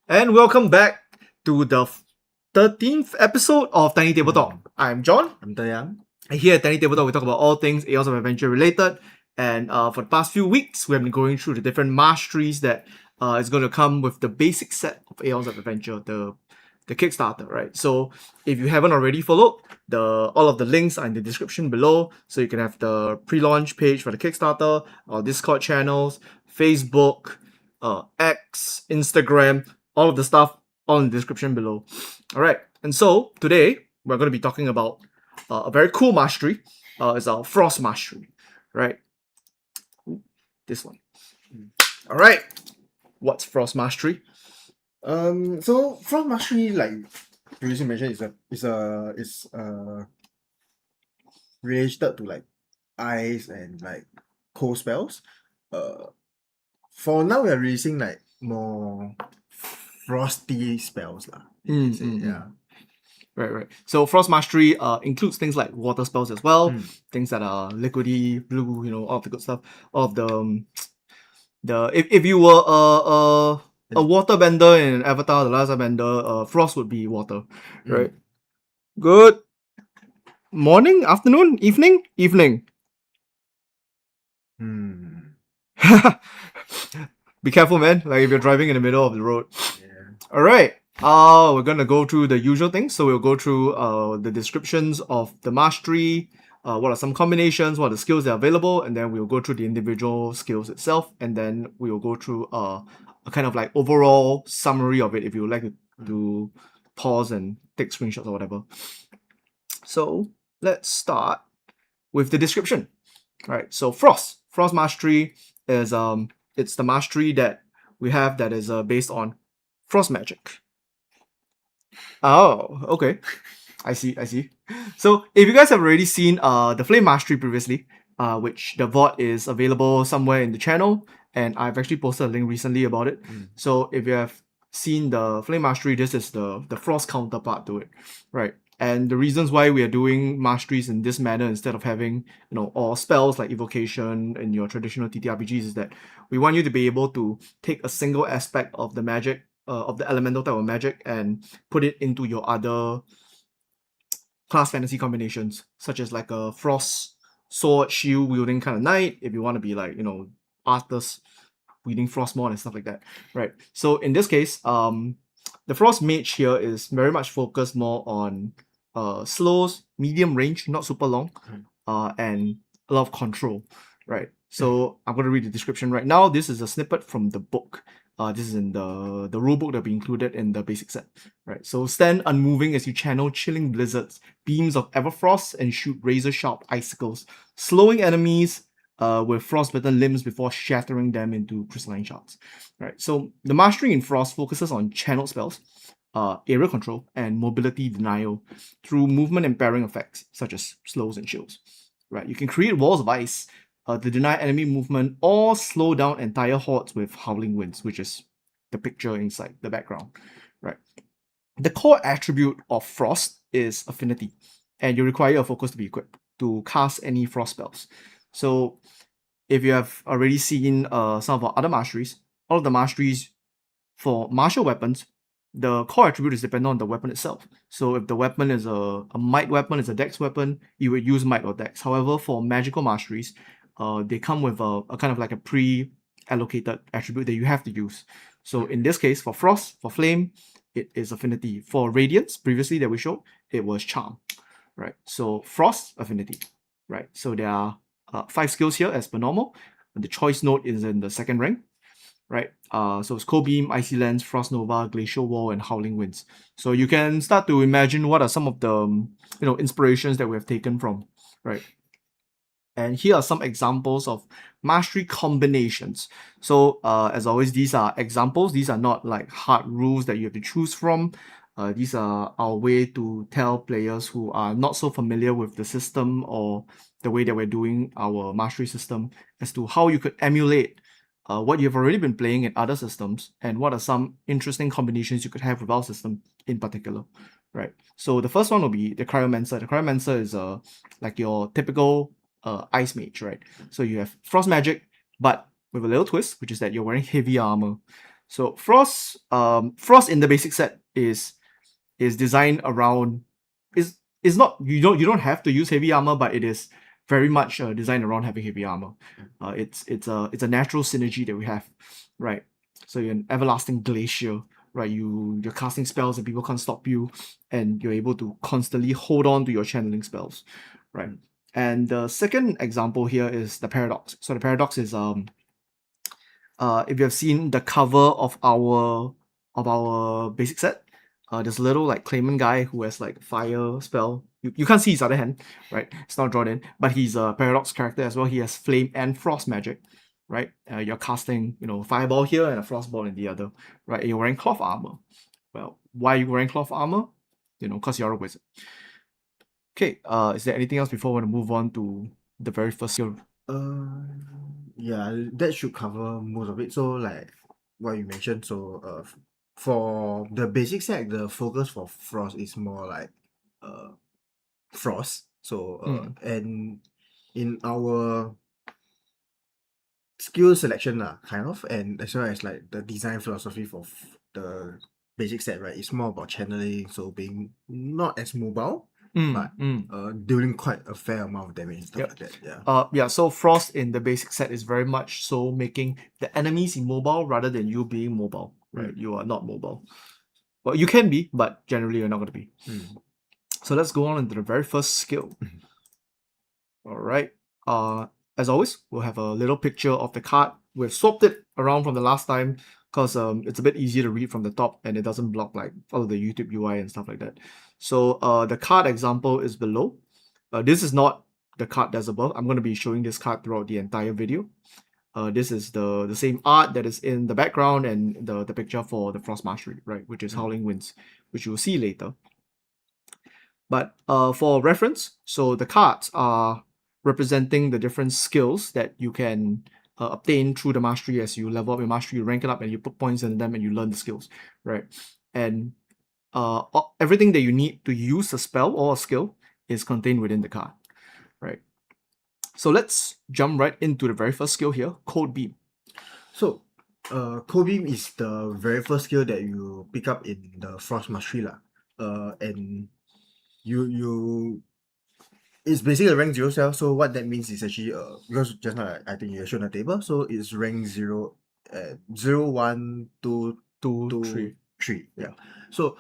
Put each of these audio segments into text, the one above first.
And welcome back to the 13th episode of Tiny Tabletop. I'm Jon. I'm De Yang. And here at Tiny Tabletop, we talk about all things Aeons of Adventure related. And for the past few weeks, we have been going through the different masteries that is going to come with the basic set of Aeons of Adventure, the Kickstarter, right? So if you haven't already followed, all of the links are in the description below. So you can have the pre-launch page for the Kickstarter, our Discord channels, Facebook, X, Instagram, all of the stuff all in the description below. All right, and so today we're going to be talking about a very cool mastery. It's our Frost mastery, right? Ooh, this one. All right, what's Frost mastery? So Frost Mastery, like previously mentioned, is related to like ice and like cold spells. For now we are releasing like more frosty spells lah. Yeah. Right. So Frost Mastery includes things like water spells as well, Mm. things that are liquidy, blue, all of the good stuff. All of the if you were a water bender in Avatar, the last bender, Frost would be water, right? Good morning, afternoon, evening, evening. Be careful, man. Like if you're driving in the middle of the road. Yeah. All right. We're gonna go through the usual things. So we'll go through the descriptions of the mastery, what are some combinations, what are the skills that are available, and then we'll go through the individual skills itself, and then we'll go through a kind of like overall summary of it if you would like to pause and take screenshots or whatever. So let's start with the description. All right. So Frost mastery is it's the mastery that we have that is based on frost magic. Oh, okay. I see. So if you guys have already seen the Flame Mastery previously, which the VOD is available somewhere in the channel, and I've actually posted a link recently about it. So if you have seen the Flame Mastery, this is the Frost counterpart to it, right? And the reasons why we are doing masteries in this manner instead of having, all spells like evocation in your traditional TTRPGs is that we want you to be able to take a single aspect of the magic, of the elemental type of magic, and put it into your other class fantasy combinations, such as like a frost sword shield wielding kind of knight, if you want to be like, Arthas wielding frostmourne and stuff like that, right? So in this case, the frost mage here is very much focused more on slows, medium range, not super long, and a lot of control, right? So I'm going to read the description right now. This is a snippet from the book. This is in the rule book that will be included in the basic set, right? So stand unmoving as you channel chilling blizzards, beams of everfrost, and shoot razor-sharp icicles, slowing enemies with frostbitten limbs before shattering them into crystalline shards, right? So the mastery in Frost focuses on channeled spells, area control, and mobility denial through movement impairing effects such as slows and chills, right? You can create walls of ice to deny enemy movement or slow down entire hordes with Howling Winds, which is the picture inside the background, right? The core attribute of Frost is Affinity, and you require a focus to be equipped to cast any Frost spells. So if you have already seen some of our other masteries, all of the masteries for martial weapons, the core attribute is dependent on the weapon itself. So if the weapon is a might weapon, is a dex weapon, you would use might or dex. However, for magical masteries, they come with a kind of like a pre-allocated attribute that you have to use. So in this case, for Frost, for Flame, it is Affinity. For Radiance, previously that we showed, it was Charm, right? So Frost, Affinity, right? So there are 5 skills here as per normal. The choice node is in the second rank, right? So it's Cold Beam, Icy Lance, Frost Nova, Glacial Wall, and Howling Winds. So you can start to imagine what are some of the inspirations that we have taken from, right? And here are some examples of mastery combinations. So as always, these are examples. These are not like hard rules that you have to choose from. These are our way to tell players who are not so familiar with the system or the way that we're doing our mastery system as to how you could emulate what you've already been playing in other systems and what are some interesting combinations you could have with our system in particular, right? So the first one will be the cryomancer. The cryomancer is like your typical ice mage, right? So you have frost magic, but with a little twist, which is that you're wearing heavy armor. So Frost in the basic set is designed around is not you don't have to use heavy armor, but it is very much designed around having heavy armor. It's a natural synergy that we have, right? So you're an everlasting glacier, right? You're casting spells and people can't stop you, and you're able to constantly hold on to your channeling spells, right? And the second example here is the paradox. So the paradox is if you have seen the cover of our basic set, there's a little like claimant guy who has like fire spell. You can't see his other hand, right? It's not drawn in, but he's a paradox character as well. He has flame and frost magic, right? You're casting, fireball here and a frost ball in the other, right? And you're wearing cloth armor. Well, why are you wearing cloth armor? Because you're a wizard. Okay, is there anything else before we want to move on to the very first skill? Yeah, that should cover most of it. So like what you mentioned, so for the basic set, the focus for Frost is more like Frost. So and in our skill selection kind of, and as well as like the design philosophy for the basic set, right? It's more about channeling, so being not as mobile, but dealing quite a fair amount of damage and stuff Yep. like that. Yeah, so Frost in the basic set is very much so making the enemies immobile rather than you being mobile, right? You are not mobile. Well, you can be, but generally you're not going to be. So let's go on into the very first skill. All right. As always, we'll have a little picture of the card. We've swapped it around from the last time because it's a bit easier to read from the top and it doesn't block like all of the YouTube UI and stuff like that. So the card example is below. This is not the card that's above. I'm going to be showing this card throughout the entire video. This is the same art that is in the background and the picture for the Frost Mastery, right? Which is Howling Winds, which you'll see later. But for reference, so the cards are representing the different skills that you can obtain through the mastery. As you level up your mastery, you rank it up and you put points in them and you learn the skills, right? And everything that you need to use a spell or a skill is contained within the card, right? So let's jump right into the very first skill here, Cold Beam. So Cold Beam is the very first skill that you pick up in the Frost Mastery and you it's basically a rank 0 cell. So what that means is actually because just now I think you showed on the table, so it's rank 0, 0, 1, 2, 2, 3. Yeah. So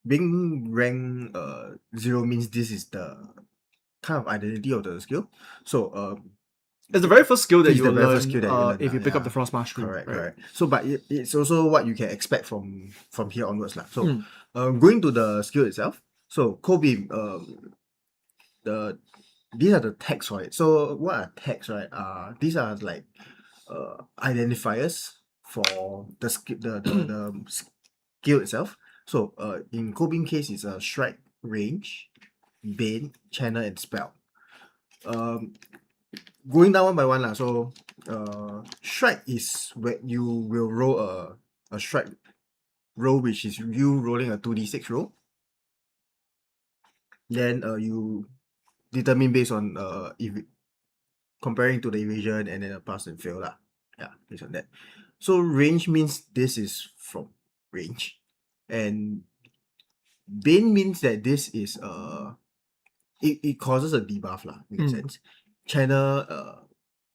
being rank 0 means this is the kind of identity of the skill. So it's the very first skill that it's you the will very learn, first skill that you learn, if you pick up the Frost Mastery. Correct. So but it's also what you can expect from here onwards. So going to the skill itself. So Cold Beam, these are the tags for it. So what are tags, right? These are like identifiers for the skill itself. So in Cold Beam case, it's a strike, range, bane, channel, and spell. Going down one by one. So strike is when you will roll a strike roll, which is you rolling a 2d6 roll. Then you determine based on comparing to the evasion and then a pass and fail based on that. So range means this is from range, and bane means that this is it causes a debuff in a sense. Channel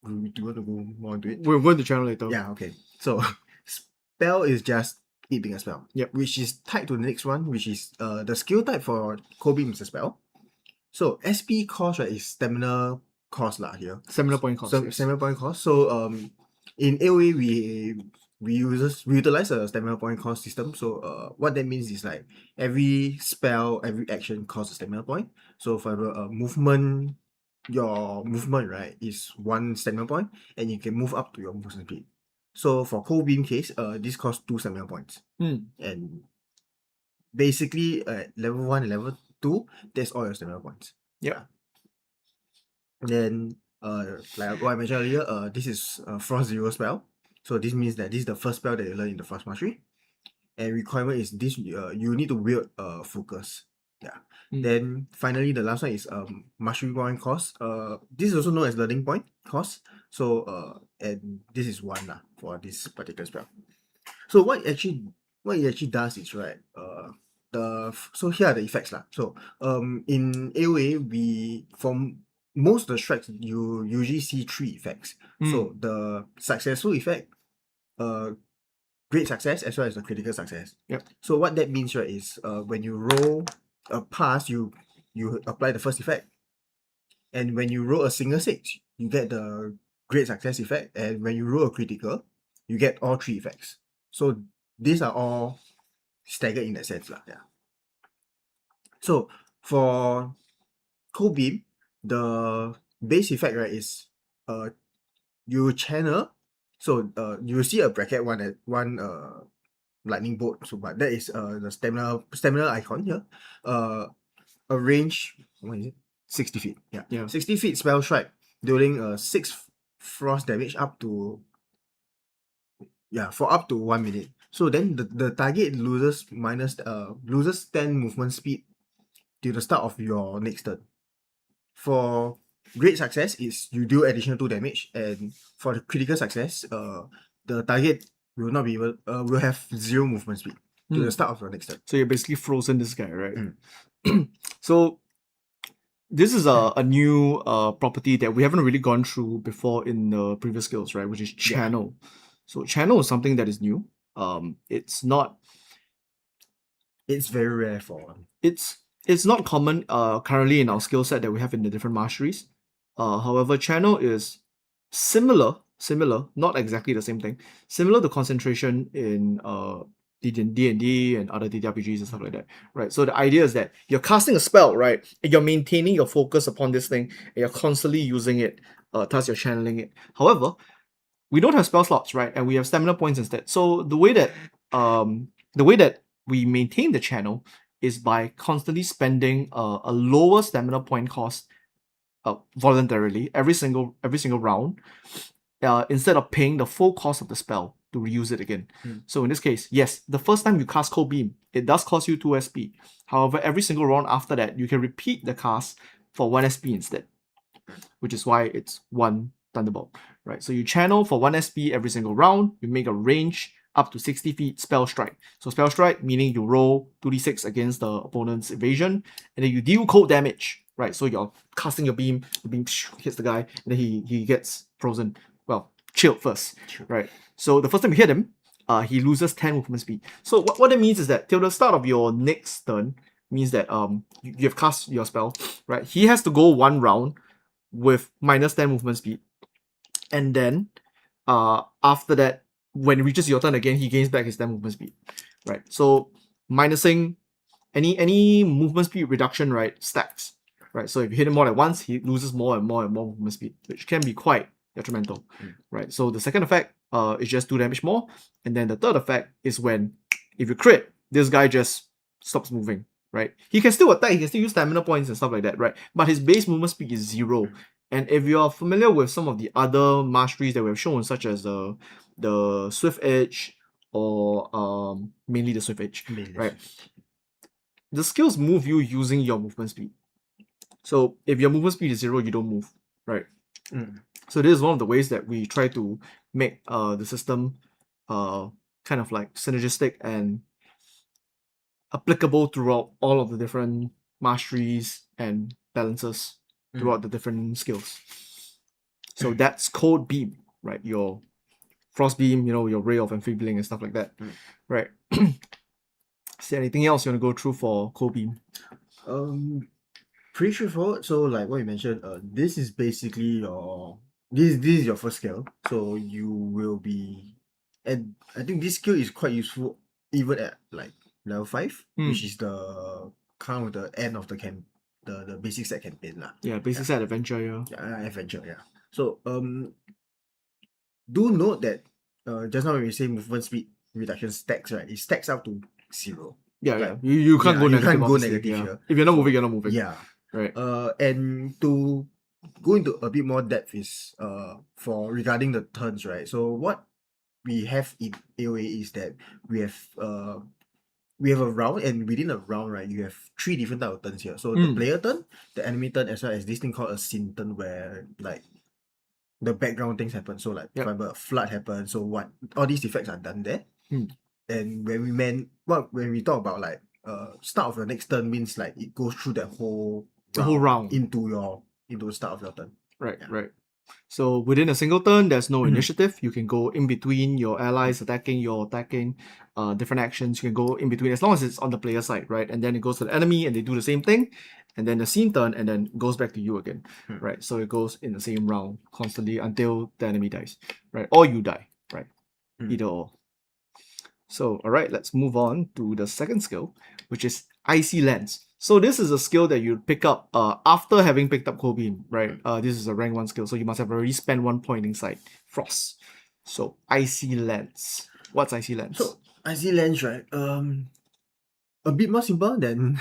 do you want to go more into it? We're going to channel later. Yeah, okay. So spell is just it being a spell. Yep. Which is tied to the next one, which is the skill type for Cold Beam is a spell. So SP cost, right, is stamina cost here. Stamina point cost. So stamina point cost. So in AoE we utilize a stamina point cost system. So what that means is like every spell, every action costs a stamina point. So for movement, your movement, right, is 1 stamina point, and you can move up to your movement speed. So for Cold Beam case, this costs 2 stamina points. And basically level 1 and level 2, that's all your stamina points. Yeah. Then like what I mentioned earlier, this is a Frost 0 spell. So this means that this is the first spell that you learn in the Frost Mastery. And requirement is this you need to wield focus. Then finally the last one is Mastery point cost. This is also known as learning point cost. So and this is 1 for this particular spell. So what it actually does is right. So here are the effects lah. So in AoA from most of the strikes you usually see 3 effects. So the successful effect, great success, as well as the critical success. Yep. So what that means right is when you roll a pass, you apply the first effect, and when you roll a single 6, you get the great success effect, and when you roll a critical, you get all 3 effects. So these are all staggered in that sense lah. Yeah. So for Cold Beam, the base effect right is you channel. So you see a bracket one lightning bolt. So but that is the stamina icon here. A range, what is it? 60 feet. Yeah. 60 feet spell strike, dealing 6 frost damage for up to 1 minute. So then the target loses 10 movement speed till the start of your next turn. For great success is you do additional 2 damage, and for the critical success, the target will not be able will have 0 movement speed to the start of your next turn. So you're basically frozen this guy, right? So this is a new property that we haven't really gone through before in the previous skills, right? Which is channel. So channel is something that is new. It's very rare for it's not common currently in our skill set that we have in the different masteries. However, channel is similar, not exactly the same thing, similar to concentration in D&D and other TTRPGs and stuff like that, right? So the idea is that you're casting a spell, right? And you're maintaining your focus upon this thing, and you're constantly using it, thus you're channeling it. However, we don't have spell slots, right? And we have stamina points instead. So the way that we maintain the channel is by constantly spending a lower stamina point cost voluntarily every single round, instead of paying the full cost of the spell to reuse it again. So in this case, yes, the first time you cast Cold Beam, it does cost you 2 SP. However, every single round after that, you can repeat the cast for 1 SP instead, which is why it's 1 Thunderbolt, right? So you channel for 1 SP every single round, you make a range up to 60 feet spell strike. So spell strike meaning you roll 2d6 against the opponent's evasion, and then you deal cold damage, right? So you're casting your beam, the beam hits the guy, and then he gets frozen. Well, chilled first, right? So the first time you hit him, he loses 10 movement speed. So what that means is that till the start of your next turn, means that you have cast your spell, right? He has to go 1 round with minus 10 movement speed, and then after that, when it reaches your turn again, he gains back his 10 movement speed, right? So minusing any movement speed reduction, right, stacks, right? So if you hit him more than once, he loses more and more and more movement speed, which can be quite detrimental, right? So the second effect is just 2 damage more, and then the third effect is when if you crit, this guy just stops moving, right? He can still attack, he can still use stamina points and stuff like that, right? But his base movement speed is 0. And if you're familiar with some of the other masteries that we have shown, such as the Swift Edge or mainly the Swift Edge, right? The skills move you using your movement speed. So if your movement speed is 0, you don't move, right? So this is one of the ways that we try to make the system kind of like synergistic and applicable throughout all of the different masteries and balances throughout the different skills. So that's Cold Beam, right? Your Frost Beam, your Ray of Enfeebling and stuff like that, right? Is there anything else you want to go through for Cold Beam? Pretty straightforward. So like what you mentioned, this is basically this is your first skill. So you will be, and I think this skill is quite useful even at like level 5, which is the kind of the end of the the basic set campaign lah. Yeah, basic set adventure, adventure, yeah. So do note that just now when we say movement speed reduction stacks, right? It stacks up to 0. Yeah. You can't go negative. You can't go negative here. If you're not moving, you're not moving. Yeah. Right. And to go into a bit more depth is for regarding the turns, right? So what we have in AoA is that we have a round, and within a round, right, you have 3 different type of turns here. So the player turn, the enemy turn, as well as this thing called a scene turn, where like the background things happen. So like for example, flood happens. So what all these effects are done there. And when we talk about like start of your next turn means like it goes through that whole The whole round. into the start of your turn. Right, right. So within a single turn, there's no initiative. You can go in between your allies attacking, different actions. You can go in between as long as it's on the player side, right? And then it goes to the enemy and they do the same thing. And then the scene turn and then goes back to you again, right? So it goes in the same round constantly until the enemy dies, right? Or you die, right? Either or. So, all right, let's move on to the second skill, which is Icy Lance. So this is a skill that you pick up after having picked up Cold Beam, right? This is a rank 1 skill, so you must have already spent 1 point inside Frost. So Icy Lance. What's Icy Lance? So Icy Lance, right? A bit more simple than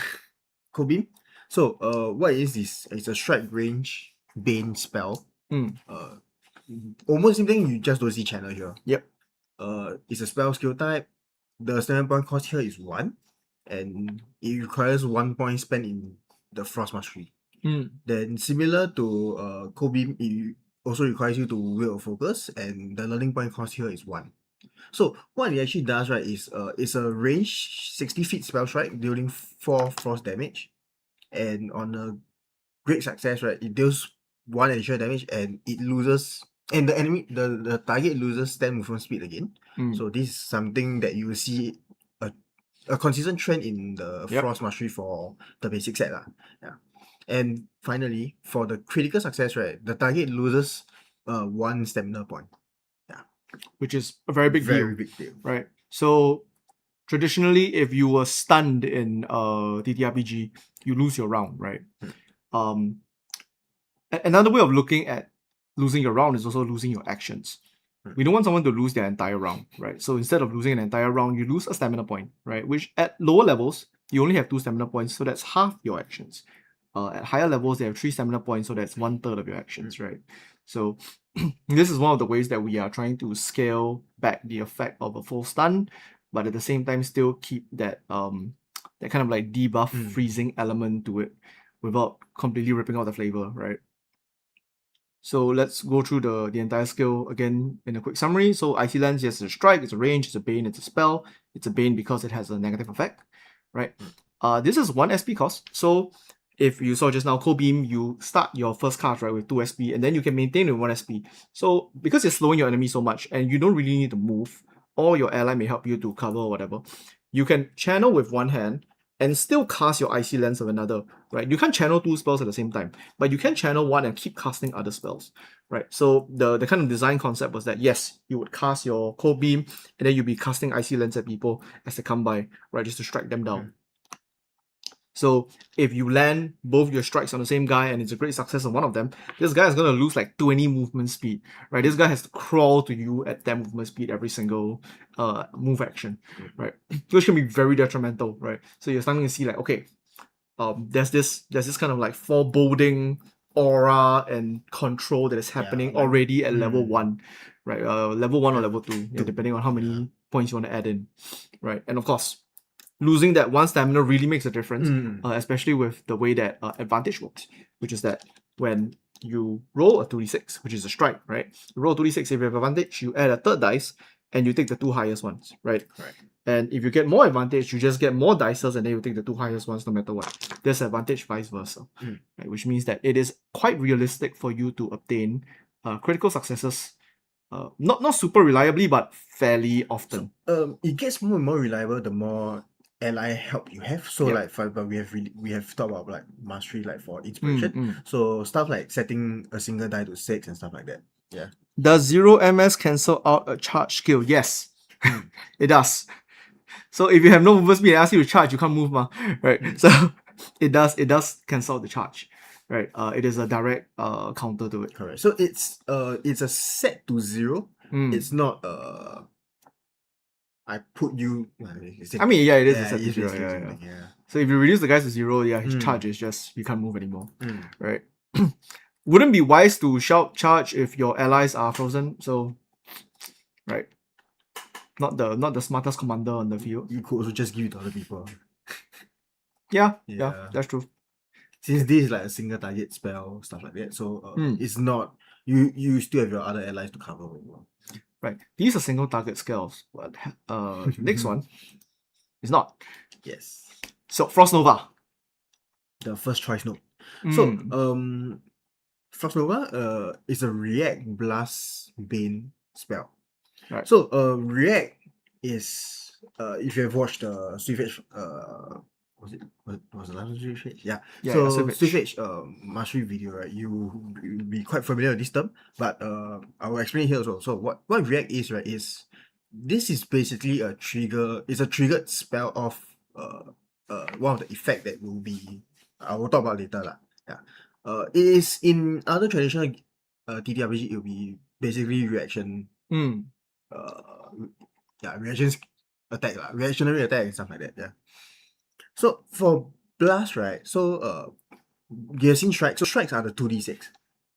Cold Beam. So what is this? It's a strike range Bane spell. Almost same thing, you just don't see channel here. Yep. It's a spell skill type. The stamina point cost here is 1, and it requires 1 point spent in the Frost Mastery. Then similar to Cold Beam, it also requires you to will focus, and the learning point cost here is 1. So what it actually does, right, is it's a range 60 feet spell strike dealing 4 frost damage, and on a great success, right, it deals 1 additional damage, and it loses, and the target loses 10 movement speed again. So this is something that you will see a consistent trend in the Frost Mastery for the basic set. Yeah. And finally, for the critical success, right, the target loses 1 stamina point. Yeah. Which is a very big Very big deal. Right. So traditionally, if you were stunned in TTRPG, you lose your round, right? Another way of looking at losing your round is also losing your actions. We don't want someone to lose their entire round, right? So instead of losing an entire round, you lose a stamina point, right? Which at lower levels, you only have 2 stamina points, so that's half your actions. At higher levels, they have 3 stamina points, so that's 1/3 of your actions, right? So this is one of the ways that we are trying to scale back the effect of a full stun, but at the same time still keep that that kind of like debuff freezing element to it without completely ripping out the flavor, right? So let's go through the entire skill again in a quick summary. So Icy Lance, yes, it's a strike, it's a range, it's a bane, it's a spell. It's a bane because it has a negative effect, right? This is 1 SP cost. So if you saw just now, Cold Beam, you start your first card, right, with 2 SP, and then you can maintain with 1 SP. So because you're slowing your enemy so much, and you don't really need to move, or your ally may help you to cover or whatever, you can channel with 1 hand, and still cast your Icy Lance of another, right? You can't channel 2 spells at the same time, but you can channel 1 and keep casting other spells, right? So the kind of design concept was that, yes, you would cast your Cold Beam, and then you'd be casting Icy Lance at people as they come by, right, just to strike them down. So if you land both your strikes on the same guy and it's a great success on one of them, this guy is going to lose like 20 movement speed, right? This guy has to crawl to you at 10 movement speed every single move action, right? Which can be very detrimental, right? So you're starting to see like, okay, there's this kind of like foreboding aura and control that is happening already at level 1, right? Level 1 or level 2, depending on how many points you want to add in, right? And of course, losing that 1 stamina really makes a difference, especially with the way that advantage works, which is that when you roll a 2d6, which is a strike, right? You roll a 2d6, if you have advantage, you add a 3rd dice, and you take the 2 highest ones, right? And if you get more advantage, you just get more dices, and then you take the 2 highest ones no matter what. Disadvantage, vice versa, right? Which means that it is quite realistic for you to obtain critical successes, not super reliably, but fairly often. It gets more and more reliable the more ally help you have. So like for example, we have talked about like mastery, like for inspiration. So stuff like setting a single die to 6 and stuff like that. Yeah. Does 0 MS cancel out a charge skill? Yes, it does. So if you have no movement speed and ask you to charge, you can't move, right? So it does cancel the charge, right? It is a direct counter to it. Correct. So it's a set to 0. It's not I put you. I mean, yeah, it is a set to 0. Yeah. So if you reduce the guys to 0, his charge is just you can't move anymore, right? Wouldn't be wise to shout charge if your allies are frozen. So, right, not the smartest commander on the field. You could also just give it to other people. Yeah, that's true. Since this is like a single target spell, stuff like that, so it's not you still have your other allies to cover. right? These are single target skills. But next one is not. Yes. So Frost Nova. The first choice node. So Frost Nova is a react blast bane spell. Right. So react is if you have watched the Swift Edge was the last Swift Edge? Yeah. So Swift Edge mastery video, right? You'll be quite familiar with this term, but I will explain it here also. So what react is, right, is this is basically a trigger, it's a triggered spell of one of the effect that will be I will talk about later lah. Yeah. It is in other traditional TTRPG, it will be basically reaction reactions attack lah, reactionary attack and stuff like that. Yeah. So for blast, right? So you have seen strike. So strikes are the 2d6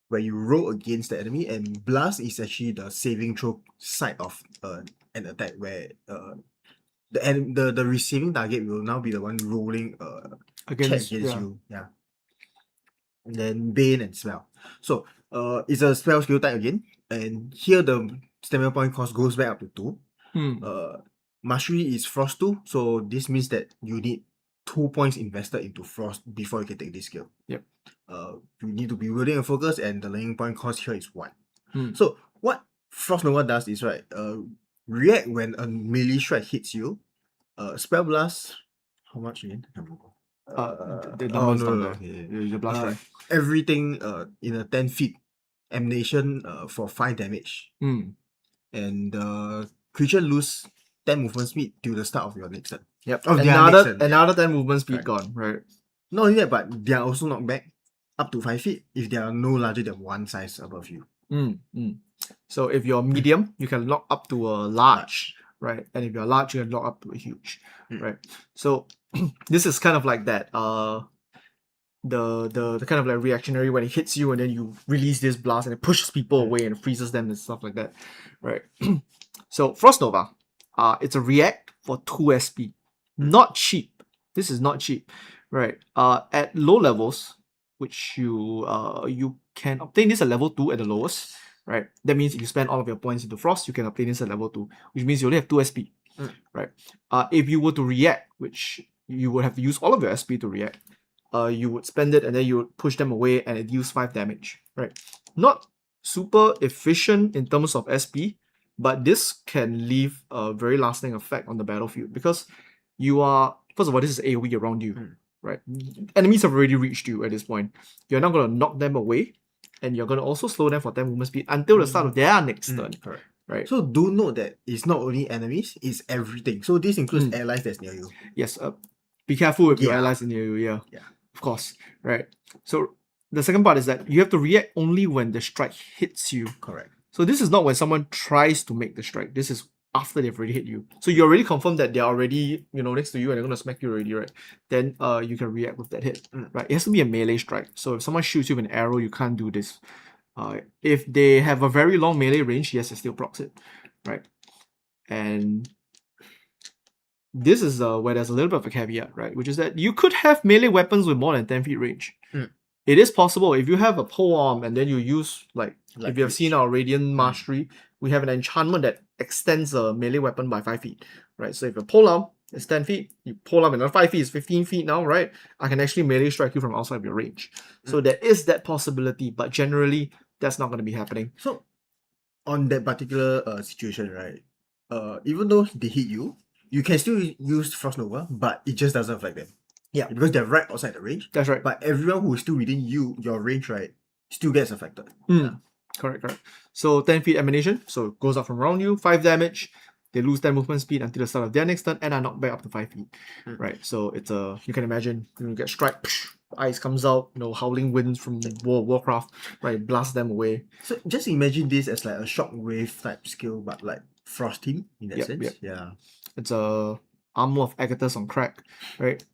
where you roll against the enemy, and blast is actually the saving throw side of an attack where the receiving target will now be the one rolling against you. Yeah. And then bane and spell. So it's a spell skill type again, and here the stamina point cost goes back up to 2. Mastery is Frost 2, so this means that you need 2 points invested into Frost before you can take this skill. Yep. You need to be wielding and focus, and the learning point cost here is 1. So what Frost Nova does is, right, react when a melee strike hits you. Spell blast, how much again? The numbers the blast strike. Everything in a 10 feet emanation for 5 damage. And creature lose 10 movement speed till the start of your next turn. Yep. Another 10 movement speed gone, right? Not only that, but they are also knocked back up to 5 feet if they are no larger than 1 size above you. So if you're medium, you can lock up to a large, right? And if you're large, you can lock up to a huge, right? So this is kind of like that. The kind of like reactionary when it hits you and then you release this blast and it pushes people away and freezes them and stuff like that, right? So Frost Nova, it's a react for 2 SP. Not cheap. This is not cheap, right? At low levels, which you can obtain this at level 2 at the lowest, right? That means if you spend all of your points into Frost, you can obtain this at level 2, which means you only have 2 SP, right? If you were to react, which you would have to use all of your SP to react, you would spend it and then you would push them away and it deals 5 damage, right? Not super efficient in terms of SP, but this can leave a very lasting effect on the battlefield because you are, first of all, this is AoE around you, right? Enemies have already reached you at this point. You're not going to knock them away, and you're going to also slow them for 10 movement speed until the start of their next turn. Correct. Right. So do note that it's not only enemies, it's everything. So this includes allies that's near you. Yes. Be careful with your allies near you. Yeah. Of course. Right. So the second part is that you have to react only when the strike hits you. Correct. So this is not when someone tries to make the strike. This is after they've already hit you. So you already confirmed that they're already, next to you and they're going to smack you already, right? Then you can react with that hit, right? It has to be a melee strike. So if someone shoots you with an arrow, you can't do this. If they have a very long melee range, yes, it still procs it, right? And this is where there's a little bit of a caveat, right? Which is that you could have melee weapons with more than 10 feet range. It is possible if you have a polearm and then you use, like if you have seen our Radiant Mastery, we have an enchantment that extends a melee weapon by 5 feet, right? So if a polearm is 10 feet, you polearm another 5 feet, is 15 feet now, right? I can actually melee strike you from outside of your range. So there is that possibility, but generally, that's not going to be happening. So on that particular situation, right, even though they hit you, you can still use Frost Nova, but it just doesn't affect them. Yeah. Because they're right outside the range. That's right. But everyone who is still within your range, right, still gets affected. Correct. So 10 feet emanation, so it goes up from around you, 5 damage. They lose 10 movement speed until the start of their next turn and are knocked back up to 5 feet. Right. So it's you can imagine you get strike, ice comes out, howling winds from Warcraft, right? Blast them away. So just imagine this as like a shockwave type skill, but like Frost team in that sense. Yeah. It's a armor of Agathis on crack, right?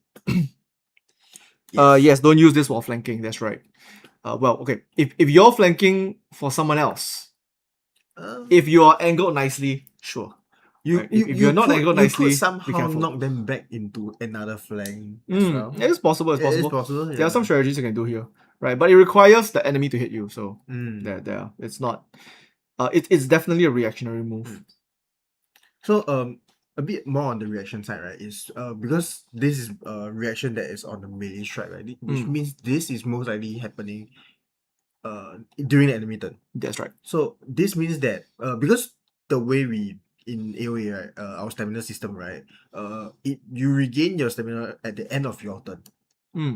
Yes, don't use this while flanking, that's right. Well, okay. If you're flanking for someone else, if you are angled nicely, sure. If you're not angled nicely, you could somehow knock them back into another flank as well. It is possible. It is possible. There are some strategies you can do here, right? But it requires the enemy to hit you. So there. It's not it's definitely a reactionary move. So a bit more on the reaction side, right? Is because this is a reaction that is on the melee strike, right? Which means this is most likely happening during the enemy turn. That's right. So this means that because the way we in AoA, right, our stamina system, right, you regain your stamina at the end of your turn.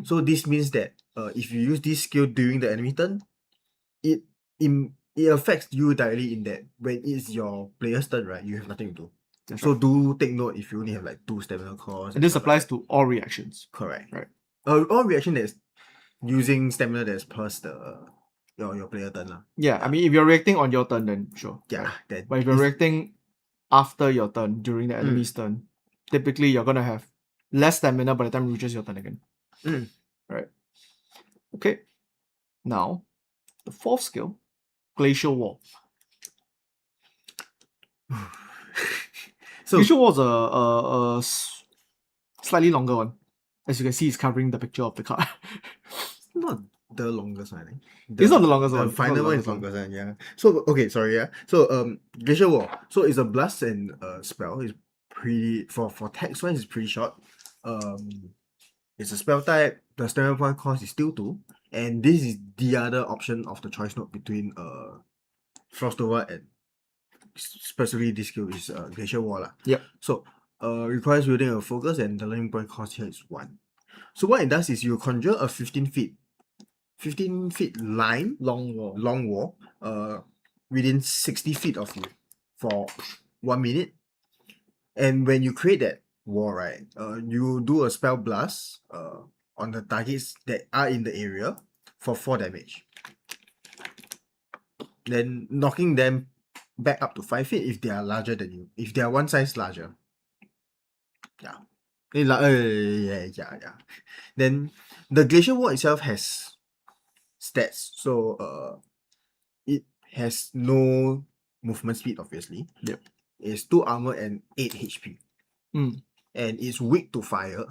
So this means that if you use this skill during the enemy turn, it affects you directly in that when it's your player's turn, right, you have nothing to do. That's So right. do take note if you only have like 2 stamina cores. And this stuff applies like that. to all reactions. Correct. Right. All reaction that's using stamina that's plus your player turn. Yeah, I mean, if you're reacting on your turn, then sure. Yeah. Right? Then But if you're reacting after your turn, during the enemy's turn, typically you're gonna have less stamina by the time it reaches your turn again. Right. Okay. Now, the fourth skill, Glacial Wall. So Glacial Wall is a slightly longer one. As you can see, it's covering the picture of the card. not the longest one. I think. It's not the longest The one. final one is longest one. Yeah. So okay, sorry. Yeah. So Glacial Wall. So it's a blast and spell. It's pretty for text wise. It's pretty short. It's a spell type. The stamina point cost is still 2, and this is the other option of the choice note between Frost Nova and especially this skill is Glacial Wall. Yep. So requires building a focus, and the learning point cost here is 1. So what it does is you conjure a 15 feet line, long wall, within 60 feet of you for 1 minute. And when you create that wall, right, you do a spell blast on the targets that are in the area for 4 damage. Then knocking them back up to 5 feet if they are larger than you. If they are one size larger. Yeah. Yeah. Then the Glacial Wall itself has stats. So it has no movement speed, obviously. Yep. It's 2 armor and 8 HP. And it's weak to fire.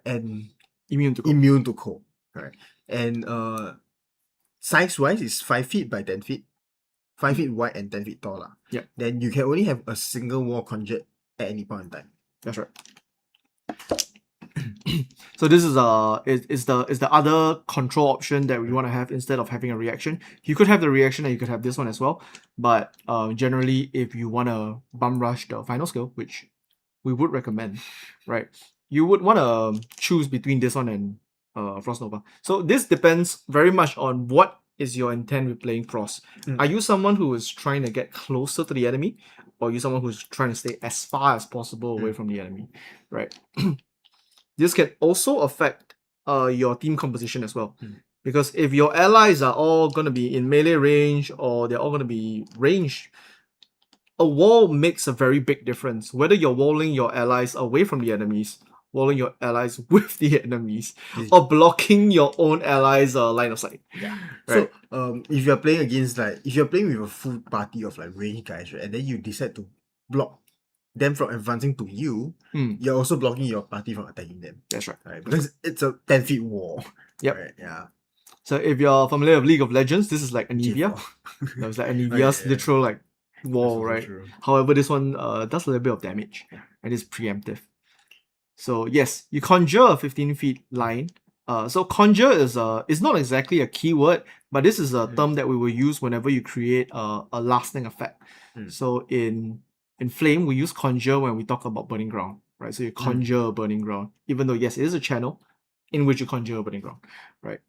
And immune to cold. Right. And size wise is 5 feet by 10 feet. 5 feet wide and 10 feet tall. Yeah. Then you can only have a single wall conjured at any point in time. That's right. So this is the other control option that we want to have instead of having a reaction. You could have the reaction and you could have this one as well. But generally, if you want to bum rush the final skill, which we would recommend, right? You would want to choose between this one and Frost Nova. So this depends very much on what is your intent with playing Frost. Are you someone who is trying to get closer to the enemy, or are you someone who's trying to stay as far as possible away from the enemy, right? This can also affect your team composition as well. Because if your allies are all going to be in melee range or they're all going to be ranged, a wall makes a very big difference. Whether you're walling your allies away from the enemies, walling your allies with the enemies, or blocking your own allies' line of sight. Yeah. Right. So if you're playing against if you're playing with a full party of ranged guys, right, and then you decide to block them from advancing to you, you're also blocking your party from attacking them. That's right. Because it's a 10 feet wall. Yep. Right, yeah. So if you're familiar with League of Legends, this is like Anivia. That was like Anivia's literal wall, right? True. However, this one does a little bit of damage and is preemptive. So yes, you conjure a 15 feet line. So conjure is not exactly a keyword, but this is a term that we will use whenever you create a lasting effect. So in Flame, we use conjure when we talk about burning ground, right? So you conjure a burning ground, even though yes, it is a channel in which you conjure a burning ground, right?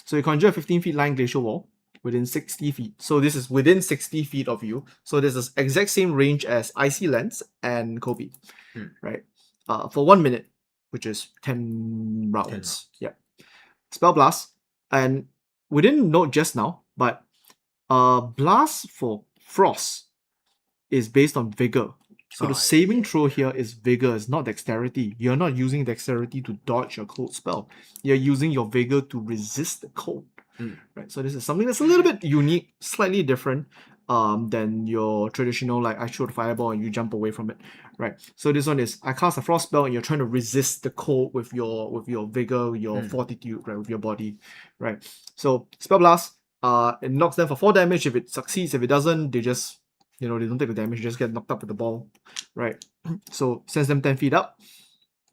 So you conjure a 15 feet line Glacial Wall within 60 feet. So this is within 60 feet of you. So this is exact same range as Icy Lance and Kobe, right? For 1 minute, which is 10 rounds. Yeah. Spell Blast. And we didn't note just now, but Blast for Frost is based on Vigor. So the saving throw here is Vigor, it's not Dexterity. You're not using Dexterity to dodge your cold spell. You're using your Vigor to resist the cold. Right. So this is something that's a little bit unique, slightly different than your traditional I shoot a fireball and you jump away from it. Right. So this one is I cast a frost spell and you're trying to resist the cold with your Vigor, your fortitude, right, with your body. Right. So Spell Blast. It knocks them for 4 damage. If it succeeds, if it doesn't, they just, they don't take the damage, they just get knocked up with the ball, right? So sends them 10 feet up,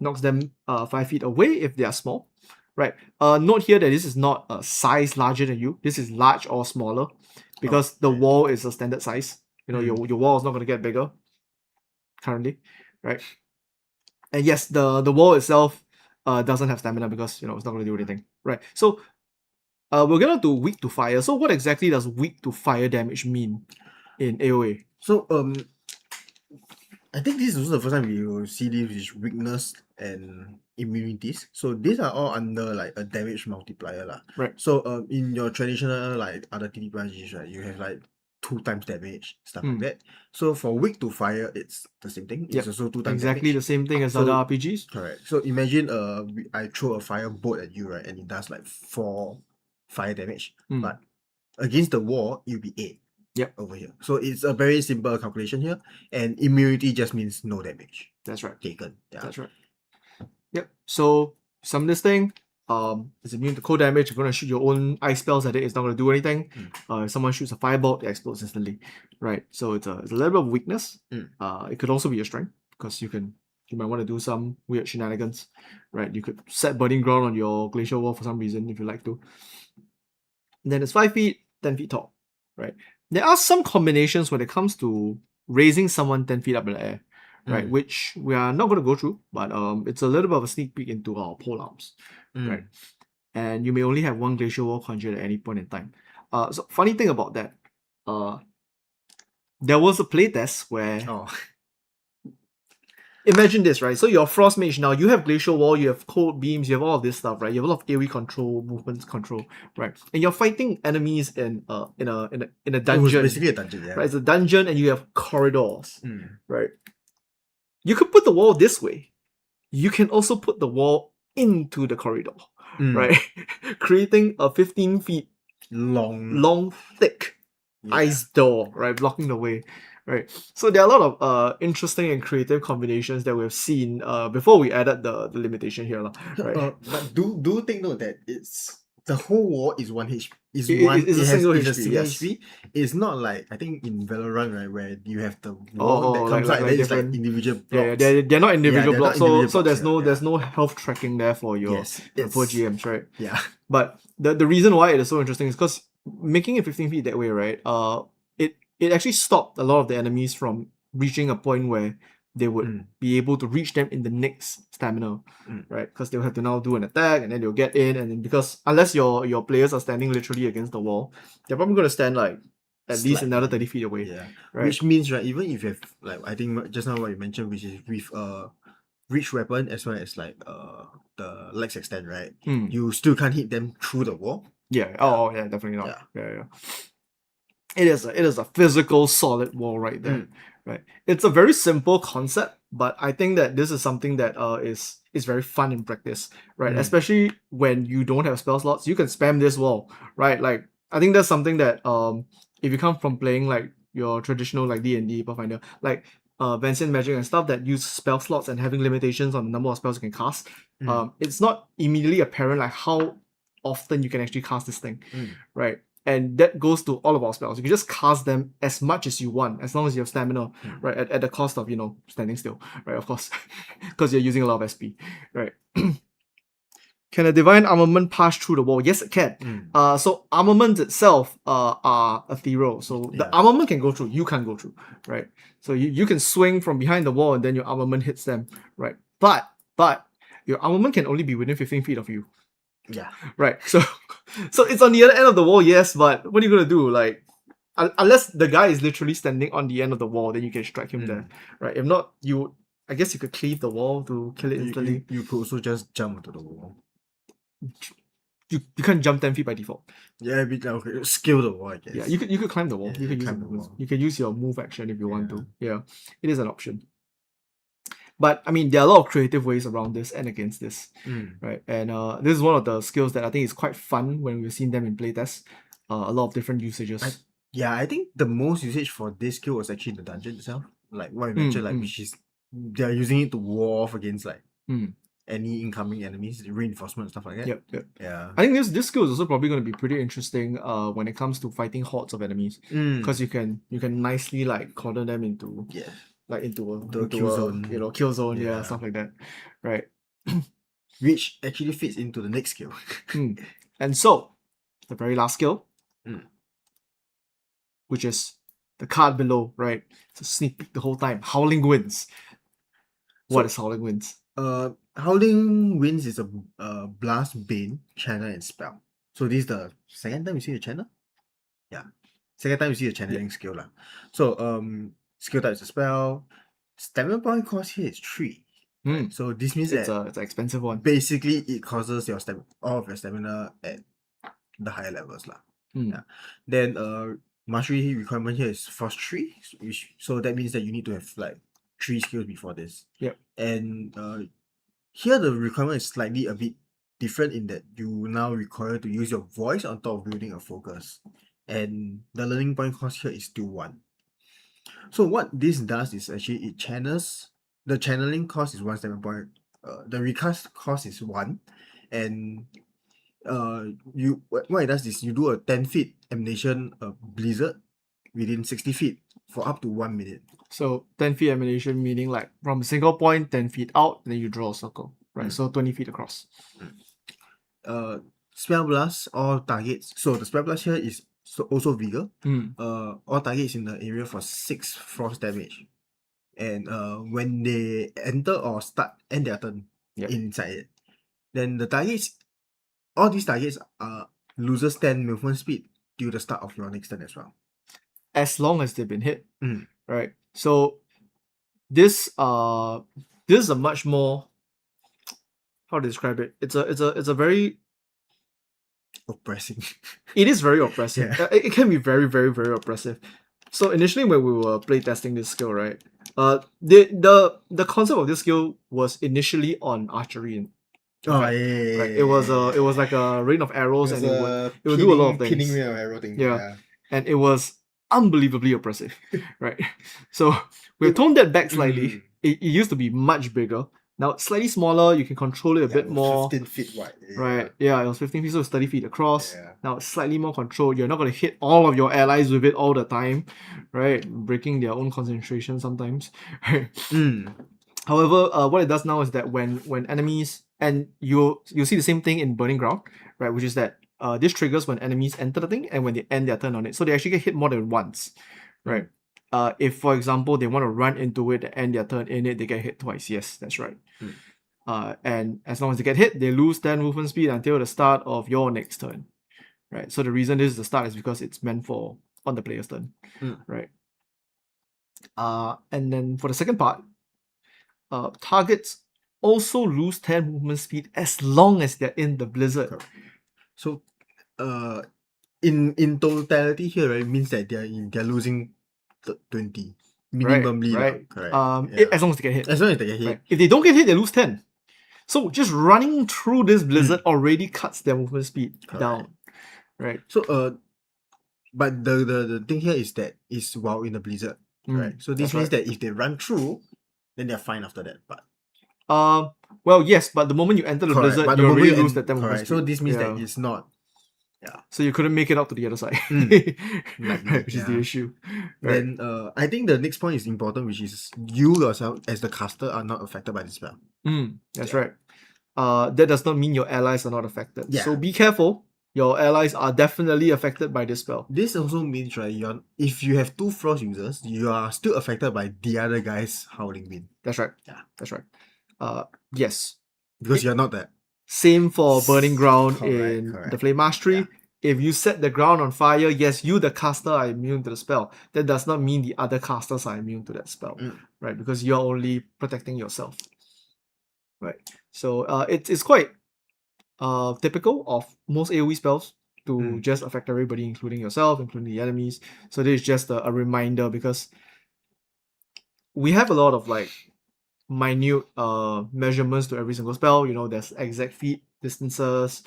knocks them 5 feet away if they are small, right? Note here that this is not a size larger than you. This is large or smaller because the wall is a standard size. Your wall is not going to get bigger currently, right? And yes, the wall itself doesn't have stamina because it's not going to do anything, right? So we're gonna do weak to fire. So what exactly does weak to fire damage mean in AoA? So I think this is also the first time we will see this with weakness and immunities. So these are all under like a damage multiplier lah. Right. So in your traditional like other TTRPGs, right, you have like 2 times damage, stuff like that. So for weak to fire, it's the same thing. It's also 2 times exactly damage. the same thing as other RPGs. Correct. So imagine I throw a fire bolt at you, right, and it does like 4 fire damage. But against the wall, you'll be 8. Yep. Over here. So it's a very simple calculation here. And immunity just means no damage. That's right. Taken. Yeah. That's right. Yep. So summon this thing. It's immune to cold damage. If you're gonna shoot your own ice spells at it, it's not gonna do anything. If someone shoots a firebolt, it explodes instantly. Right. So it's a little bit of weakness. It could also be a strength because you might want to do some weird shenanigans. Right. You could set burning ground on your glacial wall for some reason if you like to. And then it's 5 feet, 10 feet tall. Right. There are some combinations when it comes to raising someone 10 feet up in the air, right? Which we are not going to go through, but it's a little bit of a sneak peek into our pole arms, right? And you may only have 1 glacial wall conjured at any point in time. So funny thing about that, there was a playtest where imagine this, right? So you're Frost Mage now, you have Glacial Wall, you have Cold Beams, you have all of this stuff, right? You have a lot of AoE control, movement control, right? And you're fighting enemies in a dungeon. It was basically a dungeon, yeah. Right? It's a dungeon and you have corridors, right? You could put the wall this way. You can also put the wall into the corridor, right? Creating a 15 feet long, thick ice door, right? Blocking the way. Right. So there are a lot of interesting and creative combinations that we've seen before we added the limitation here. Right? But do take note that it's the whole wall is 1 HP. It's a single HP. HP. It's not like I think in Valorant, right, where you have the wall that comes out and it's like individual blocks. Yeah, they're not individual blocks. So there's blocks, there's no health tracking there for your for GMs, right? Yeah. But the reason why it is so interesting is because making it 15 feet that way, right? It actually stopped a lot of the enemies from reaching a point where they would be able to reach them in the next stamina, right? Because they'll have to now do an attack and then they'll get in, and then because unless your players are standing literally against the wall, they're probably going to stand like at least another 30 feet away. Yeah. Right? Which means, right, even if you have like I think just now what you mentioned, which is with reach weapon as well as like the legs extend, right? You still can't hit them through the wall. Yeah. Oh yeah, definitely not. Yeah. It is a physical solid wall right there, right? It's a very simple concept, but I think that this is something that is very fun in practice, right? Especially when you don't have spell slots, you can spam this wall, right? Like I think that's something that if you come from playing like your traditional like D&D Pathfinder, like Vancian magic and stuff that use spell slots and having limitations on the number of spells you can cast, it's not immediately apparent like how often you can actually cast this thing, right? And that goes to all of our spells. You can just cast them as much as you want, as long as you have stamina, right? At the cost of, standing still, right? Of course, because you're using a lot of SP, right? Can a divine armament pass through the wall? Yes, it can. So armaments itself are ethereal. So the armament can go through, you can't go through, right? So you can swing from behind the wall and then your armament hits them, right? But your armament can only be within 15 feet of you. Yeah. Right. So it's on the other end of the wall, yes, but what are you gonna do? Like, unless the guy is literally standing on the end of the wall, then you can strike him there, right? If not, I guess you could cleave the wall to kill it instantly. You could also just jump onto the wall. You can't jump 10 feet by default. Yeah, okay. Scale the wall, I guess. Yeah, you could climb the wall. Yeah, you can use your move action if you want to. Yeah, it is an option. But I mean, there are a lot of creative ways around this and against this, right? And this is one of the skills that I think is quite fun when we've seen them in playtests. A lot of different usages. I think the most usage for this skill was actually the dungeon itself. Like what you mentioned, like which is they're using it to wall off against like any incoming enemies, reinforcement, stuff like that. Yep. Yeah. I think this skill is also probably going to be pretty interesting when it comes to fighting hordes of enemies, because you can nicely like corner them into into a kill zone. kill zone, stuff like that, right? Which actually fits into the next skill. And so the very last skill, which is the card below, right? It's a sneak peek the whole time. Howling Winds. What is Howling Winds? Howling Winds is a blast, bane, channel, and spell. So this is the second time you see the channel? Yeah. Second time you see the channeling skill lah. So skill type is a spell. Stamina point cost here is 3. Right? So this means it's that it's an expensive one. Basically it causes your all of your stamina at the higher levels lah. Yeah. Then mastery requirement here is first 3. So that means that you need to have like 3 skills before this. Yep. And here the requirement is slightly a bit different in that you now require to use your voice on top of building a focus. And the learning point cost here is still 1. So what this does is actually it channels. The channeling cost is 1 stamina point. The recast cost is 1. And what it does is you do a 10 feet emanation blizzard within 60 feet for up to 1 minute. So 10 feet emanation meaning like from a single point 10 feet out, then you draw a circle, right? So 20 feet across. Spell blast all targets. So the spell blast here is also vigor. All targets in the area for 6 frost damage. And when they enter or end their turn inside it, then the targets, all these targets loses 10 movement speed till the start of your next turn as well. As long as they've been hit, right? So this is a much more, how to describe it? It's a very oppressive. It is very oppressive. Yeah. It can be very, very, very oppressive. So initially when we were playtesting this skill, right? The concept of this skill was initially on archery. Right? It was like a rain of arrows, and it would do a lot of things. Pinning rain of arrow thing. Yeah. And it was unbelievably oppressive, right? So we've toned that back slightly. It used to be much bigger. Now it's slightly smaller. You can control it a bit more. 15 feet wide. Right. Yeah, it was 15 feet, so it's 30 feet across. Yeah. Now it's slightly more controlled. You're not going to hit all of your allies with it all the time, right? Breaking their own concentration sometimes. However, what it does now is that when enemies, and you'll see the same thing in Burning Ground, right? Which is that this triggers when enemies enter the thing and when they end their turn on it. So they actually get hit more than once, right? If, for example, they want to run into it and end their turn in it, they get hit twice. Yes, that's right. And as long as they get hit, they lose 10 movement speed until the start of your next turn, right? So the reason this is the start is because it's meant for on the player's turn, right? And then for the second part, targets also lose 10 movement speed as long as they're in the blizzard. Correct. So, in totality here, right, it means that they're losing 20 minimally, right? Correct. As long as they get hit. As long as they get hit. Right. If they don't get hit, they lose 10. So just running through this blizzard already cuts their movement speed down, right? So but the thing here is that it's while in the blizzard, right? So this means that if they run through, then they're fine after that. But well, yes, but the moment you enter the blizzard, you already lose that 10 movement speed. So this means that it's not. Yeah. So you couldn't make it out to the other side, which is the issue. Right. Then I think the next point is important, which is you yourself as the caster are not affected by this spell. That's right. That does not mean your allies are not affected. Yeah. So be careful. Your allies are definitely affected by this spell. This also means, right, if you have 2 frost users, you are still affected by the other guy's Howling Wind. That's right. Yeah. That's right. Yes. Because you're not that. Same for Burning Ground in the Flame Mastery. Yeah. If you set the ground on fire, yes, you, the caster, are immune to the spell. That does not mean the other casters are immune to that spell, right? Because you're only protecting yourself, right? So it's quite typical of most AoE spells to just affect everybody, including yourself, including the enemies. So this is just a reminder, because we have a lot of like minute measurements to every single spell. You know, there's exact feet distances.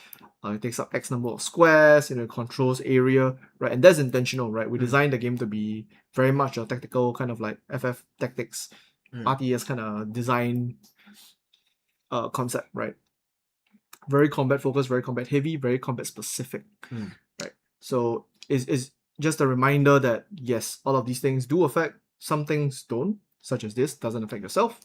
It takes up X number of squares, it controls area, right? And that's intentional, right? We designed the game to be very much a tactical kind of like FF Tactics, RTS kind of design concept, right? Very combat focused, very combat heavy, very combat specific, right? So is just a reminder that yes, all of these things do affect. Some things don't, such as this doesn't affect yourself,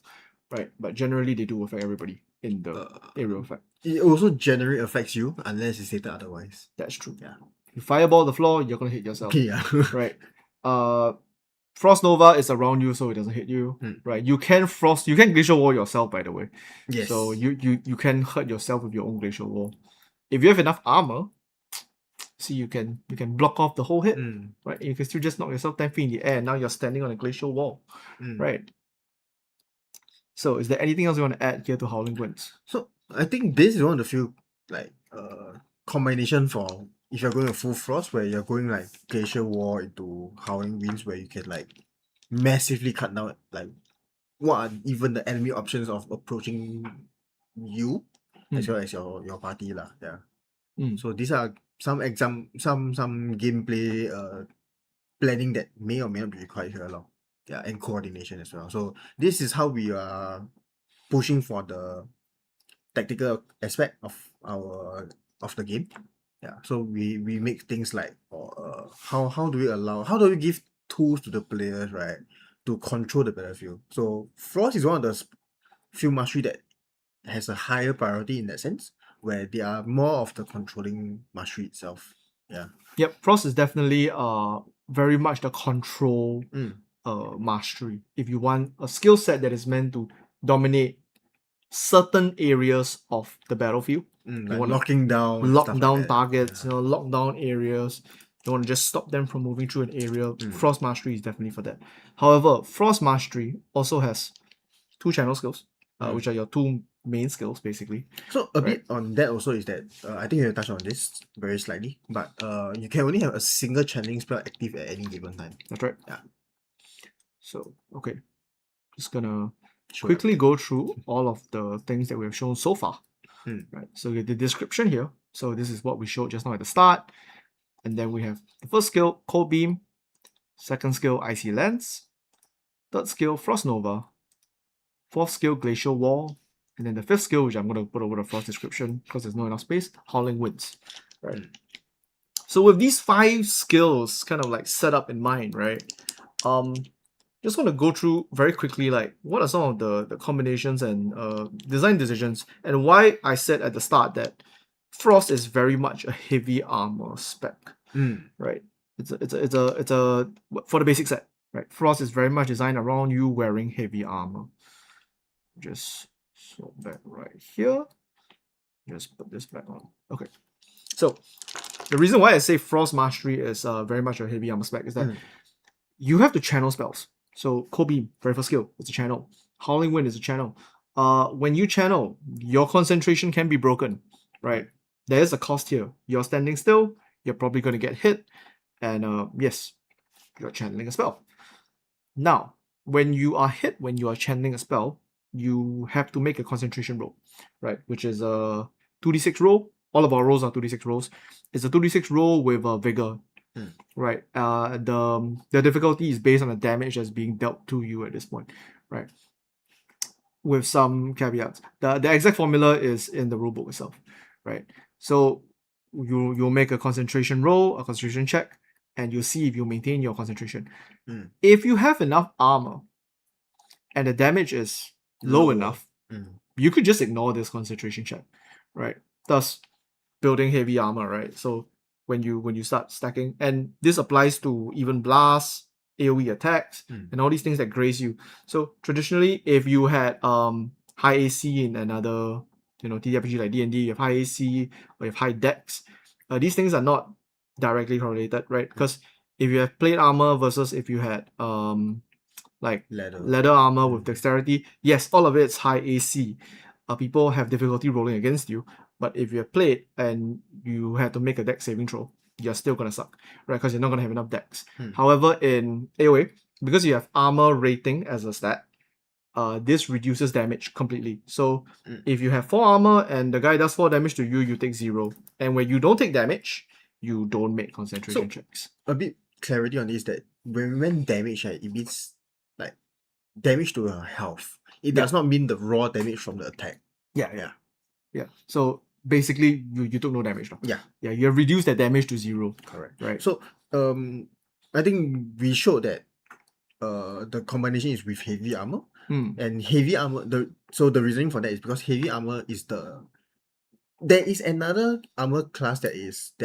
right? But generally they do affect everybody in the area of effect. It also generally affects you unless it's stated otherwise. That's true. Yeah. You fireball the floor, you're gonna hit yourself. Yeah. Right. Frost Nova is around you, so it doesn't hit you. Right. You can Glacial Wall yourself, by the way. Yes. So you can hurt yourself with your own Glacial Wall. If you have enough armor, see you can block off the whole hit. Right. You can still just knock yourself 10 feet in the air. Now you're standing on a Glacial Wall. Right. So is there anything else you want to add here to Howling Winds? So I think this is one of the few like combination for if you're going a full frost where you're going like Glacial Wall into Howling Winds where you can like massively cut down like what are even the enemy options of approaching you as well as your party lah. Yeah. So these are some gameplay planning that may or may not be required here along. Yeah, and coordination as well. So this is how we are pushing for the tactical aspect of the game. Yeah. So we make things like how do we give tools to the players, right, to control the battlefield. So Frost is one of the few mastery that has a higher priority in that sense, where they are more of the controlling mastery itself. Yeah. Yep, Frost is definitely very much the control mastery. If you want a skill set that is meant to dominate certain areas of the battlefield, like locking down targets, lock down areas. You want to just stop them from moving through an area. Frost mastery is definitely for that. However, Frost mastery also has 2 channel skills, which are your 2 main skills basically. So a bit on that also is that I think you touched on this very slightly, but you can only have a single channeling spell active at any given time. That's right. Yeah. So okay, just gonna quickly go through all of the things that we have shown so far. Right. So the description here. So this is what we showed just now at the start, and then we have the first skill Cold Beam, second skill Icy Lance, third skill Frost Nova, fourth skill Glacial Wall, and then the fifth skill, which I'm going to put over the Frost description because there's not enough space, Howling Winds. Right. So with these 5 skills kind of like set up in mind, right? Just want to go through very quickly like what are some of the combinations and design decisions, and why I said at the start that Frost is very much a heavy armor spec. Right. It's a for the basic set, right? Frost is very much designed around you wearing heavy armor. Just swap that right here. Just put this back on. Okay. So the reason why I say Frost Mastery is very much a heavy armor spec is that you have to channel spells. So Cold Beam, very first skill, it's a channel. Howling Wind is a channel. When you channel, your concentration can be broken, right? There is a cost here. You're standing still, you're probably going to get hit, and yes, you're channeling a spell. Now, when you are hit, when you are channeling a spell, you have to make a concentration roll, right? Which is a 2d6 roll. All of our rolls are 2d6 rolls. It's a 2d6 roll with a vigor, right? The difficulty is based on the damage that's being dealt to you at this point, right? With some caveats. The exact formula is in the rulebook itself, right? So you'll make a concentration roll, a concentration check, and you'll see if you maintain your concentration. If you have enough armor and the damage is low enough, you could just ignore this concentration check, right? Thus, building heavy armor, right? So when you start stacking, and this applies to even blasts, AoE attacks, and all these things that graze you. So traditionally, if you had high AC in another TTRPG like D&D, you have high AC or you have high dex, these things are not directly correlated, right? Because if you have plate armor versus if you had like leather armor with dexterity, yes, all of it's high AC. People have difficulty rolling against you, but if you have plate and you have to make a dex saving throw, you're still gonna suck, right? Because you're not gonna have enough dex. However, in AoA, because you have armor rating as a stat, this reduces damage completely. So if you have 4 armor and the guy does 4 damage to you, you take 0. And when you don't take damage, you don't make concentration checks. A bit clarity on this, that when we meant damage, right, it means like damage to your health. It does not mean the raw damage from the attack. Yeah. So basically, you took no damage. No? Yeah. Yeah, you have reduced that damage to 0. Correct. Right. So I think we showed that the combination is with heavy armor. And heavy armor, the reasoning for that is because heavy armor is there is another armor class that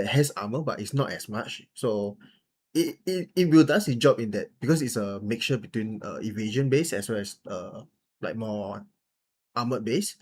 has armor, but it's not as much. So it will does its job in that, because it's a mixture between evasion base as well as like more armored base.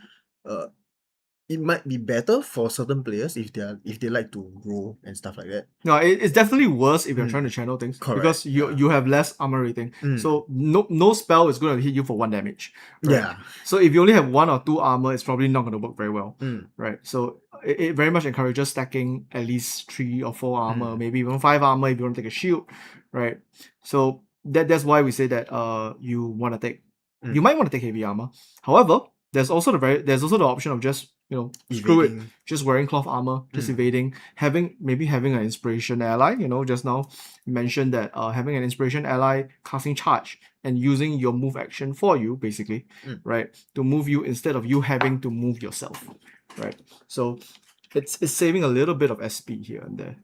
It might be better for certain players if they like to roll and stuff like that. No, it's definitely worse if you're trying to channel things. Correct, Because you have less armor rating. So no spell is going to hit you for 1 damage. Right? Yeah. So if you only have 1 or 2 armor, it's probably not going to work very well. Right? So it very much encourages stacking at least 3 or 4 armor, maybe even 5 armor if you want to take a shield. Right? So that's why we say that you want to take you might want to take heavy armor. However, there's also the option of just screw it, just wearing cloth armor, just evading, having an inspiration ally. Just now you mentioned that having an inspiration ally casting charge and using your move action for you, basically, right, to move you instead of you having to move yourself, right? So it's saving a little bit of SP here and there,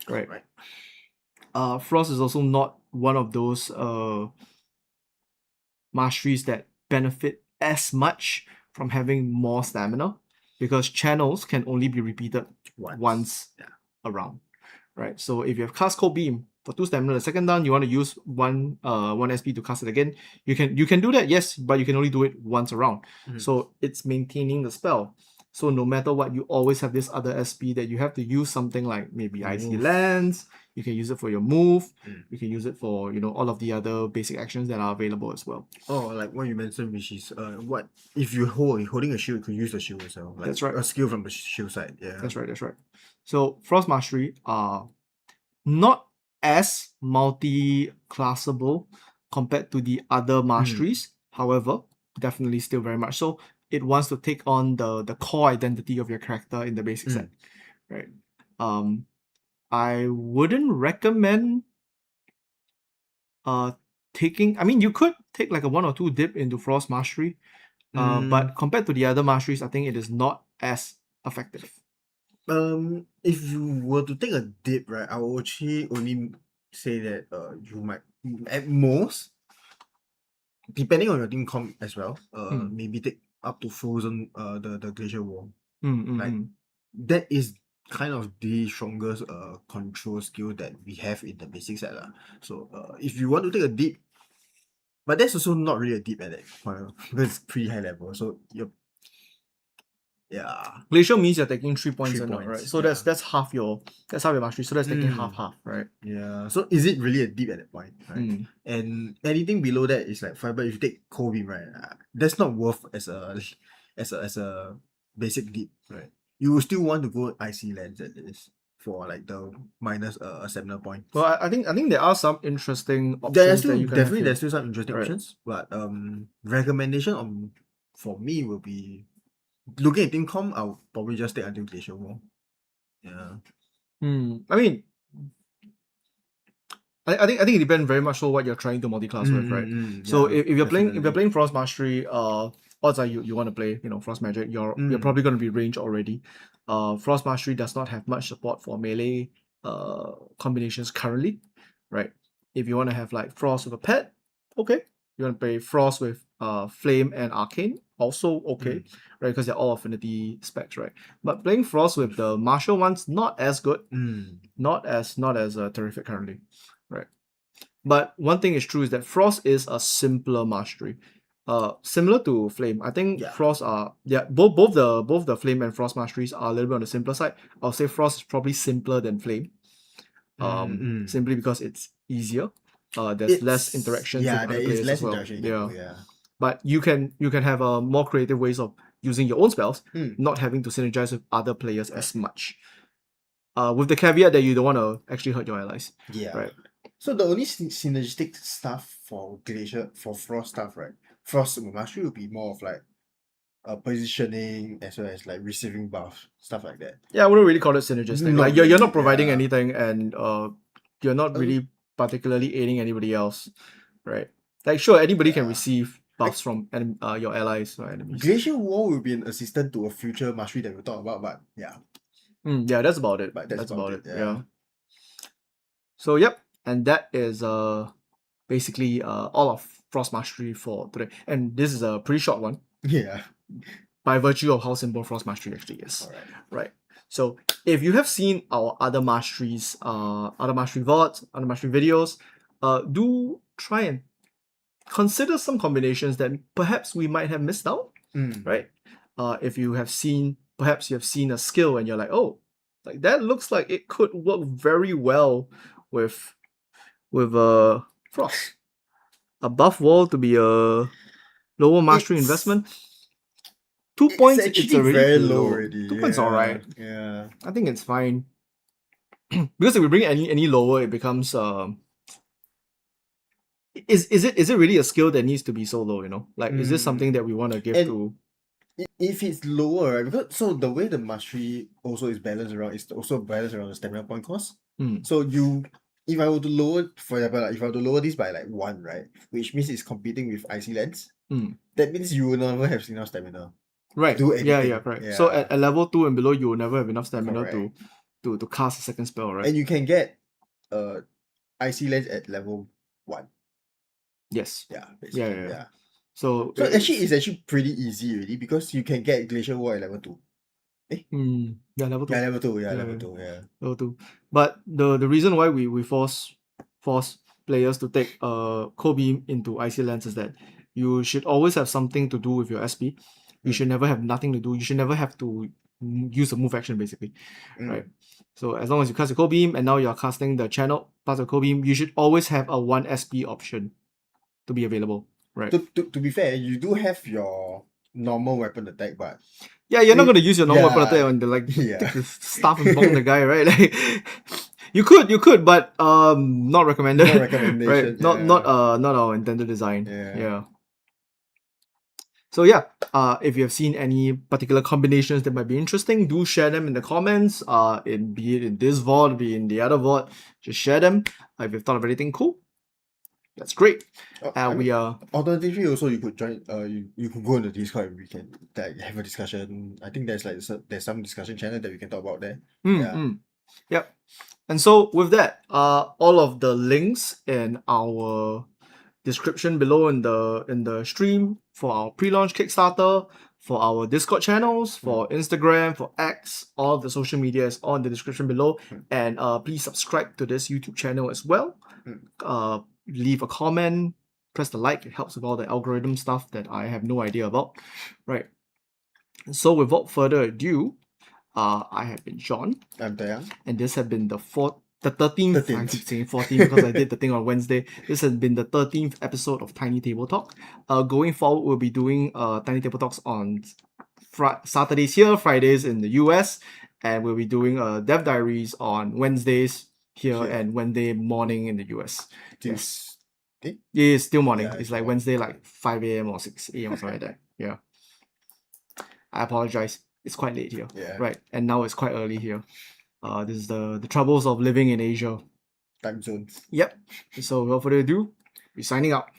right? Frost is also not one of those masteries that benefit as much from having more stamina, because channels can only be repeated once around, right? So if you have cast Cold Beam for 2 stamina, the second down you want to use 1 SP to cast it again, you can do that, yes, but you can only do it once around. So it's maintaining the spell. So no matter what, you always have this other SP that you have to use something like maybe Icy Lance. You can use it for your move. You can use it for all of the other basic actions that are available as well. Oh, like what you mentioned, which is what if you're holding a shield, you could use the shield as well. Like that's right. A skill from the shield side. Yeah. That's right. So Frost Mastery are not as multi-classable compared to the other masteries. However, definitely still very much so. It wants to take on the core identity of your character in the basic set, right? I wouldn't recommend taking. I mean, you could take like a 1 or 2 dip into Frost Mastery, but compared to the other masteries, I think it is not as effective. If you were to take a dip, right, I will actually only say that you might at most, depending on your team comp as well, maybe take up to Frozen the Glacial Wall. Like that is kind of the strongest control skill that we have in the basic set. So if you want to take a dip, but that's also not really a dip at that point because it's pretty high level. So Glacial means you're taking 3 points, 3 right? points, So that's half your mastery. So that's taking half, right? Yeah. So is it really a dip at that point, right? And anything below that is like fiber. If you take Cold Beam, right, that's not worth as a basic dip, right? You will still want to go Icy Lance at this for like the minus stamina point. Well, I think there are some interesting options. There's still some interesting options, but recommendation for me will be, looking at team comp, I'll probably just take until Glacial Wall. Yeah. I mean, I think it depends very much on what you're trying to multi-class with, right? So if you're playing Frost Mastery, odds are you want to play Frost Magic. You're probably going to be ranged already. Frost Mastery does not have much support for melee combinations currently, right? If you want to have like Frost with a pet, okay. You want to play Frost with Flame and Arcane, also okay, right? Because they're all affinity specs, right? But playing Frost with the martial ones, not as good, not as terrific currently, right? But one thing is true is that Frost is a simpler mastery. Similar to Flame, I think Frost are both the Flame and Frost masteries are a little bit on the simpler side. I'll say Frost is probably simpler than Flame, simply because it's easier. There's less interactions with other players as well. But you can have more creative ways of using your own spells, not having to synergize with other players as much. With the caveat that you don't want to actually hurt your allies. Yeah. Right. So the only synergistic stuff for Frost stuff, right? Frost Mastery would be more of like positioning as well as like receiving buff, stuff like that. Yeah, I wouldn't really call it synergistic. Like you're not providing anything, and you're not really particularly aiding anybody else, right? Like sure, anybody can receive buffs from your allies or enemies. Glacial Wall will be an assistant to a future mastery that we'll talk about, but yeah. Yeah, that's about it. But that's about it, Yeah. So yep, and that is basically all of Frost Mastery for today. And this is a pretty short one. Yeah. By virtue of how simple Frost Mastery actually is. Alright. Right. So if you have seen our other masteries, other mastery VODs, other mastery videos, do try and consider some combinations that perhaps we might have missed out. Right? If you have seen, perhaps you have seen a skill and you're like, oh, like that looks like it could work very well with Frost. A buff wall to be a lower mastery investment. 2 points, it's already very low already. 2 points, alright. Yeah. I think it's fine. Because if we bring it any lower, it becomes is it really a skill that needs to be so low, you know? Like, is this something that we want to give to? If it's lower, right? Because so the way the mastery also is balanced around, it's also balanced around the stamina point cost. So if I were to lower, for example, like, if I were to lower this by like 1, right, which means it's competing with Icy Lance, that means you will never have enough stamina. Right. Do anything. Yeah, correct. Yeah. So at level 2 and below, you will never have enough stamina Correct. to cast a second spell, right? And you can get Icy Lance at level 1. Yes. Yeah, basically. Yeah. So actually, it's actually pretty easy already because you can get Glacial Wall at level 2. Yeah, level 2. Yeah, level 2. Yeah, level 2. But the reason why we force players to take Co-Beam into Icy Lance is that you should always have something to do with your SP. You should never have nothing to do. You should never have to use a move action, basically. Right? So as long as you cast a Co-Beam and now you're casting the channel plus a Co-Beam, you should always have a 1 SP option to be available. Right. To be fair, you do have your normal weapon attack, but yeah, you're not going to use your normal weapon attack on the take the staff and bonk the guy, right? Like, you could, but not recommended. No recommendation. Right? Not our intended design. Yeah. So yeah, if you have seen any particular combinations that might be interesting, do share them in the comments. Be it in this VOD, be it in the other VOD, just share them. If you've thought of anything cool, that's great. We are alternatively also you could join. You could go on the Discord and we can have a discussion. I think there's some discussion channel that we can talk about there. Yep. And so with that, all of the links in our description below in the stream for our pre-launch Kickstarter, for our Discord channels, for Instagram, for X, all of the social media is all in the description below. And please subscribe to this YouTube channel as well. Leave a comment, press the like, it helps with all the algorithm stuff that I have no idea about. Right. So without further ado, I have been Jon. I'm De Yang. And this has been the 13th. I keep saying 14 because I did the thing on Wednesday. This has been the 13th episode of Tiny Table Talk. Going forward, we'll be doing Tiny Table Talks on Saturdays here, Fridays in the US, and we'll be doing Dev Diaries on Wednesdays here and Wednesday morning in the US. Yes. Yeah, it's still morning. Yeah, it's like Wednesday, like 5 a.m. or 6 a.m. or something like that. Yeah. I apologize. It's quite late here. Yeah. Right. And now it's quite early here. This is the troubles of living in Asia. Time zones. Yep. So without further ado, we're signing out.